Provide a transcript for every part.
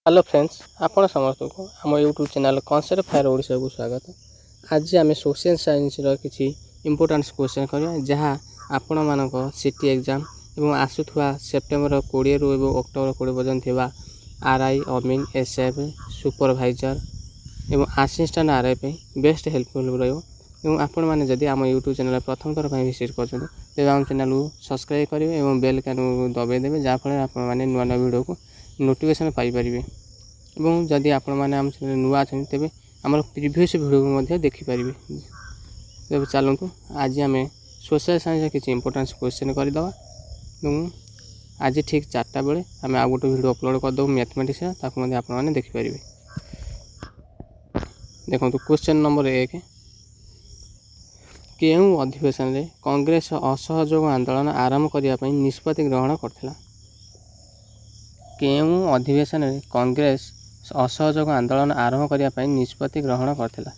Hello friends आपण समस्त को आम YouTube channel concept fire Odisha को स्वागत। आज आम सोशल साइंस किसी इंपोर्टेंट क्वेश्चन करिया जहाँ आपण मानक सिटी एग्जाम एवं आसुवा सेप्टेम्बर 20 रु अक्टोबर 20 पर्यंत थिबा आरआई अमीन एसएफ सुपरवाइजर एवं असिस्टेंट आरआई पे बेस्ट हेल्पफुल रहियो। एवं आपण माने जदि आम यूट्यूब चैनल प्रथम थर विजिट करछन तेबे आम चैनल को सब्सक्राइब करिवे एवं बेल आइकन दबाई देबे जा फल आपण माने नुआ नुआ वीडियो को नोटिफिकेशन पाई परिबे। एवं जदि आपण माने आम चैनल नुआ अछन तेबे हमर प्रीवियस वीडियो को मध्ये देखि परिबे। तेबे चलंतु आज आम सोशल साइंस किसी इंपोर्टेंट क्वेश्चन कर दवा एवं आज ठीक 4टा बेले आम आ गोटे वीडियो अपलोड कर दो मैथमेटिक्स ताकू मध्ये आपण माने देखि परिबे। देखंतु क्वेश्चन नंबर 1 केउ अधिवेशन रे कांग्रेस असहयोग आंदोलन आरंभ करिया पई निष्पत्ति ग्रहण करथिला। केउ अधिवेशन रे कांग्रेस असहयोग आंदोलन आरंभ करिया पई निष्पत्ति ग्रहण करथिला।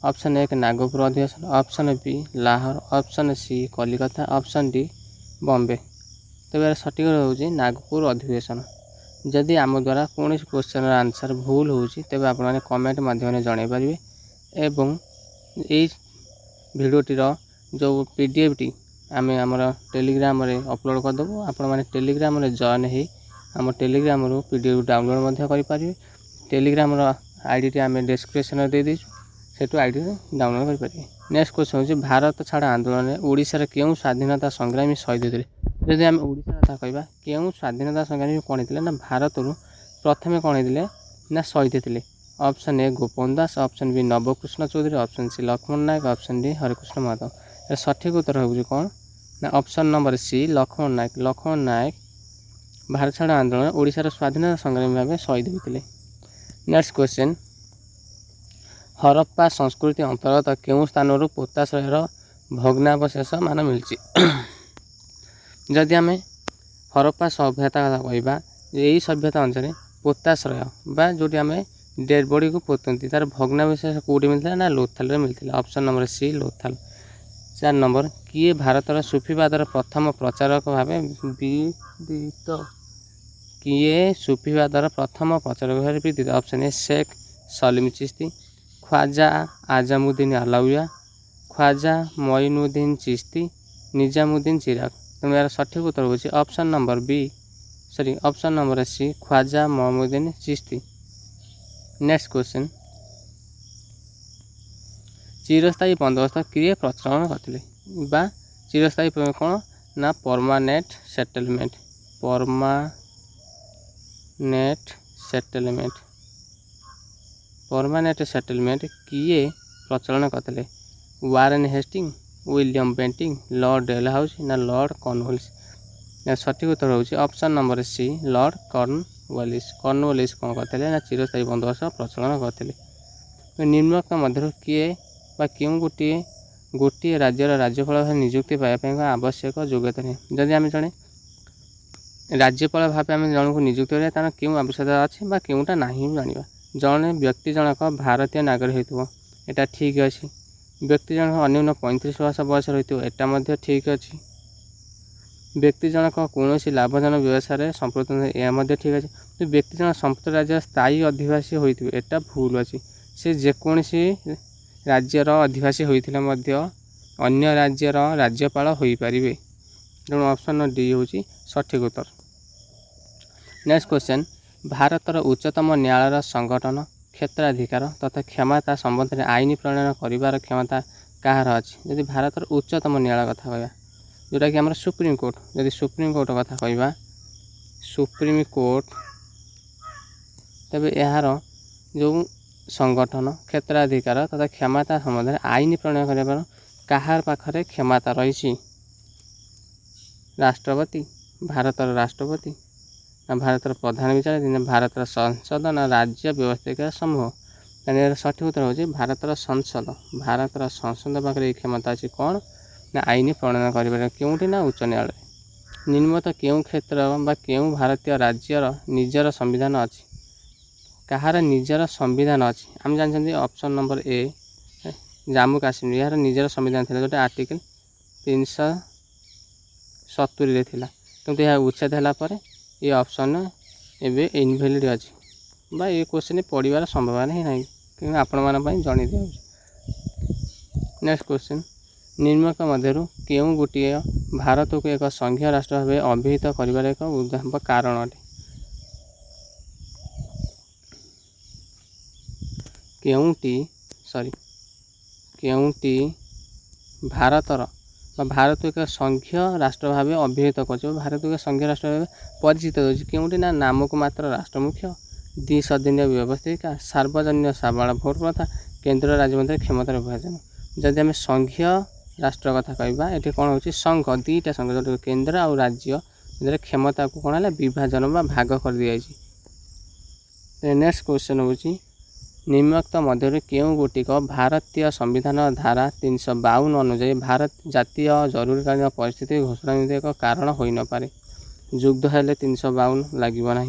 ऑप्शन 1 नागपुर अधिवेशन, option B Lahore, option C Calcutta, option D Bombay. तेबे सठिक होउची नागपुर अधिवेशन। जदि आम द्वारा कौन क्वेश्चन आंसर भूल होउची तेबे आपण माने कमेंट माध्यम जणाई परिबे एवं ए भिडियोटीर जो पीडीएफ टी आमे हमर टेलीग्राम रे अपलोड कर दबो। आपण माने टेलीग्राम रे जॉइन हे आम टेलीग्राम रो पीडीएफ डाउनलोड मध्ये करि परिबे। टेलीग्राम रो आईडी टी आमे डिस्क्रिप्शन रे दे दिछु सेटु आईडी रे डाउनलोड करि परिबे। नेक्स्ट क्वेश्चन होची भारत छाड़ आंदोलन रे ओडिसा रे केउ स्वाधीनता संग्रामी शहीद होतिले। जदि आमे ओडिसा कथा कहबा केउ स्वाधीनता संग्रामी कोन हेतिले ना भारत रु प्रथमे कोन हेतिले ना शहीद हेतिले। Option A Gopan Das, option B Nabakrushna Choudhury, option C Laxman Nayak, option D Harikrishna Mahato. ए सठिक उत्तर होउची कोन ना option number C Laxman Nayak. Laxman Nayak Bharat छाड़ आंदोलन ओडिसा रे स्वाधीनता संग्रामी भाबे शहीद होतिले। नेक्स्ट क्वेश्चन हरप्पा संस्कृति अंतर्गत केउ स्थान रु पोताश्रयर भग्नावशेष मान मिलची। जदि आमे हरप्पा सभ्यता कथा कहबा एही सभ्यता अनुसार पोताश्रय बा जोटी आमे डेड बॉडी को पोतंती तार भग्नावशेष कोठी मिलता ना लोथाल रे मिलता। Option number C Lothal. 4 नंबर किए भारतर सूफीवादर प्रथम प्रचारक भाबे विदित। किए सूफीवादर प्रथम प्रचारक भाबे विदित। Option A Shaikh Salim Chishti, Khwaja Azmuddin Alauya, Khwaja Moinuddin Chishti, Nizamuddin Chirag. तेणु यार सठिक उत्तर होची option number B option number C Khwaja Moinuddin Chishti. Next question चिरस्थायी बंदोबस्त किए प्रचलन करथिले बा चिरस्थायी कोन ना परमानेंट सेटलमेंट। परमानेंट सेटलमेंट किए प्रचलन करथिले। Warren Hasting, William Benting, Lord Dalhousie ना लॉर्ड कॉर्नवालिस। सठिक उत्तर होची option number C Lord Cornwallis. Cornwallis कौन करथिले ना चिरस्थायी बंदोबस्त प्रचलन करथिले। निम्नलिखित मध्य किए बा क्यों गोटे राज्यर राज्यपाल भाव नियुक्ति पाइबा आवश्यक योग्यता नहीं। जदि आम जड़े राज्यपाल भाव आम जन को नियुक्त करिया तार क्यों आवश्यकता अच्छी बा क्योंटा नहीं जाना। जड़े व्यक्ति जनक भारतीय नागरिक हो एटा ठीक अच्छे। व्यक्ति जनक अन्यून 35 वर्ष बयस रही ठीक अच्छे। व्यक्ति जनक कौन लाभजनक व्यवसाय संप्रदान यह ठीक अच्छे। तो व्यक्ति जनक संपूर्ण राज्य स्थायी अधिवासी होता एटा भूल अच्छी। से जेकोसी राज्यर अधिवासी होते अन्य राज्यर राज्यपाल हो पारे। तेणु ऑप्शन डी हूँ सठिक उत्तर। नेक्स्ट क्वेश्चन भारतर उच्चतम न्यायालय संगठन क्षेत्राधिकार तथा क्षमता संबंध में आईन प्रणयन कर क्षमता कहार अच्छी। यदि भारतर उच्चतम न्यायालय कथा कहवा जोटा कि आम सुप्रीम कोर्ट, यदि सुप्रीम कोर्ट कथा कहवा सुप्रीम कोर्ट तेबे यार जो संगठन क्षेत्राधिकार तथा क्षमता संबंध में आईन प्रणयन कर कहार पाखरे क्षमता रही। राष्ट्रपति, भारतर राष्ट्रपति ना भारतर प्रधान विचारपति ना भारतर संसद ना राज्य व्यवस्थिका समूह। यानी सठिक उत्तर होची भारतर संसद। भारतर संसद पाखरे क्षमता अच्छी कौन ना आईन प्रणयन कर क्योंटी ना उच्च न्यायालय। निम्नलिखित केउं क्षेत्र बा केउं भारतीय राज्यर निजर संविधान अच्छी। कहार निजर संविधान अच्छी आम जानते option number A Jammu Kashmir यार निजर संविधान था जो आर्टिकल 370 थिला। किंतु यह उच्छेद होला पर ये ऑप्शन एवं इनवैलिड अच्छी बा ये क्वेश्चन पढ़ार संभावना ही ना कि आपण जन दिखाऊँ। नेक्स्ट क्वेश्चन निम्नलिखित मध्य केउं गोटे भारत को एक संघीय राष्ट्र भाव अभिहित कर एक कारण अटे। केउंटी भारतर भारत को एक संघीय राष्ट्र भाव अभिहित कर भारत को एक संघीय राष्ट्र भाव परिचित होती केउंटी ना नामक मात्र राष्ट्र मुख्य द्विसदनीय व्यवस्थिका सार्वजनीन साबाल भोट प्रथा केन्द्र राज्य क्षमता विभाजन। जदि आम संघीय राष्ट्र कथा कहवा ये कौन हो संघ दुईटा संघ जो केन्द्र और राज्य क्षमता को कौन है विभाजन बा भाग कर दी जाए। नेक्स्ट क्वेश्चन हूँ निम्नलिखित मध्य केउं गोटिक भारतीय संविधान धारा 352 अनुसार भारत जातीय जरूरीकालीन परिस्थिति घोषणा एक कारण हो न पारे। युद्ध हेले 352 लगे ना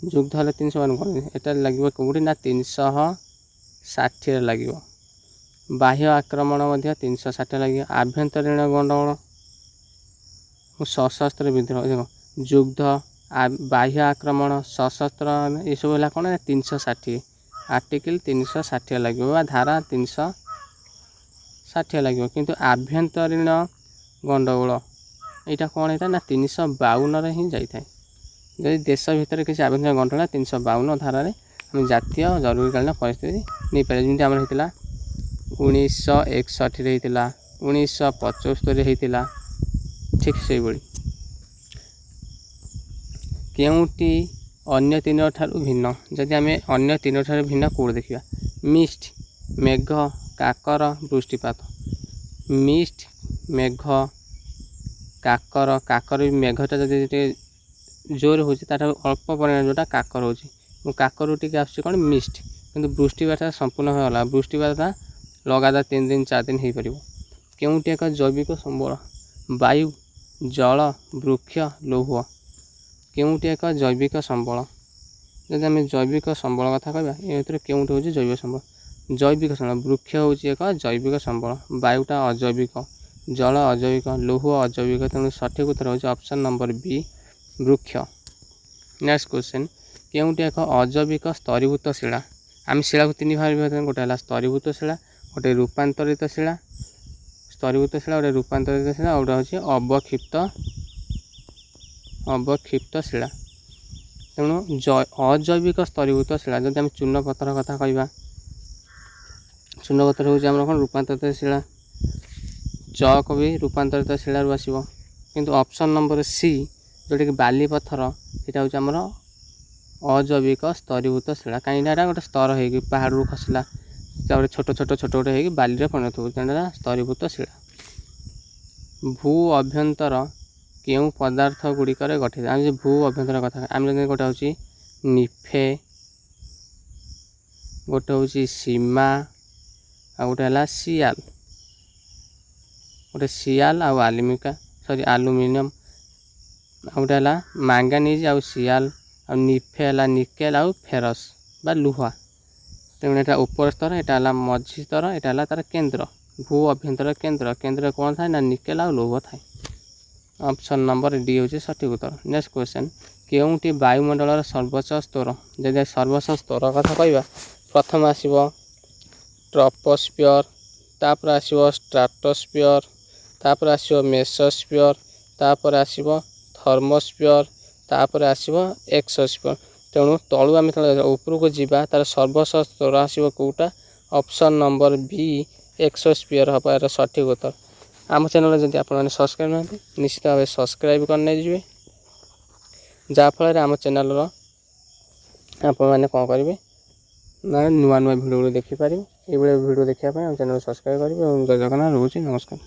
युद्ध हेले 352 कौन यहाँ लगे कौटी ना 360 लगे। बाह्य आक्रमण 360 लगे। आभ्यंतरीण गंडगोल सशस्त्र विद्रोह देख युद्ध बाह्य आक्रमण सशस्त्र ये सब है कौन 360 आर्टिकल 360 लगे धारा 360 लगे किंतु आभ्यंतरीण गंडगोल यहाँ कौन होता ना 352 ही जाए। जदि देश भितर किसी आभ्यंतरीण गंडगोल 352 धारा आम जातीय जरूरीकालीन परिस्थिति नहीं पारे जमी आम होता 1961 होता 1975 होता ठीक से भाई केउंटी अन्य तीन ठारू भिन्न। जदि आम अन्य तीन ठारू भिन्न कौट देखा मिस्ट मेघ काकर वृष्टिपात मिस्ट मेघ काकर काकर मेघटा जब जोर हो अल्प परिमाण जोटा काकर हो काकर टी आस मिस्ट किंतु वृष्टिपात संपूर्ण होगा वृष्टिपात लगातार 3 दिन 4 दिन हो पार। केउंटी एक जैविक संबल वायु जल वृक्ष लौह केउंटी एक जैविक संबल। जब आम जैविक संबल कथा कहवा ये केउंटी हूँ जैविक संबल जैविक संबल वृक्ष हूँ एक जैविक संबल वायुटा अजैविक जल अजैविक लौह अजैविक तेणु सठिक उत्तर हूँ ऑप्शन नंबर बी वृक्ष। नेक्स्ट क्वेश्चन केउंटी एक अजैविक स्तरीभूत शिला आम शिला को 3 भाग विभाजन गोटे है स्तरीभूत शिला गोटे रूपांतरित शिला स्तरीभूत शिला गोटे रूपांतरित शिला और गोटे हूँ अवक्षिप्त शिला। तेणु अजैविक स्तरीभूत शिला जब आम चूर्ण पत्थर कथा कहवा चूर्ण पत्थर हूँ आम कौन रूपांतरित शिला चक भी रूपांतरित शिलार आसो किंतु ऑप्शन नंबर सी जोटा कि बाली पत्थर यहाँ हूँ आमर अजैविक स्तरीभूत शिला कहीं गोटे स्तर हो पहाड़ खसला छोट छोट छोट गोटे हो बाली परिणत हो स्तरीभूत शिला। भू अभ्यंतर केउं पदार्थ गुड़िक गठित आम भू अभ्यंतर कथा आम गोटे हूँ निफे गोटे हूँ सीमा आ गोटे है सियाल गोटे सियाल आउ आलुमिका सॉरी आलुमिनियम आ गोटे है मैंगानीज आउ सियाल आ निफे है निकेल आउ फेरस बा लुहा। तेणु यहाँ ऊपर स्तर यहाँ है मझी स्तर यहाँ है तार केन्द्र भू अभ्यंतर केन्द्र केन्द्र कौन था ना निकेल आउ लौह थाए। ऑप्शन नंबर डी हूँ सठिक उत्तर। नेक्स्ट क्वेश्चन केउंटी वायुमंडल सर्वोच्च स्तर जब सर्वोच्च स्तर कथा कहवा प्रथम आसो ट्रोपोस्फियर तापर आसो स्ट्राटोस्फियर तापर आसो मेसोस्फियर तापर आसो थर्मोस्फियर तापर आसो एक्सोस्फियर। तेणु तलू आम ऊपर को जावा तार सर्वोच्च स्तर आसो कौटा ऑप्शन नंबर बी एक्सोस्फियर हम यार सठिक उत्तर। आम चैनल जब आपने सब्सक्राइब ना निश्चित भाव सब्सक्राइब करने जी जहाँफल आम चैनल आपने कौन करेंगे ना नुआ नुआ भिडियो देखिपारे ये भिडियो देखापी आम चैनल सब्सक्राइब करेंगे। जय जगन्नाथ रोचे नमस्कार।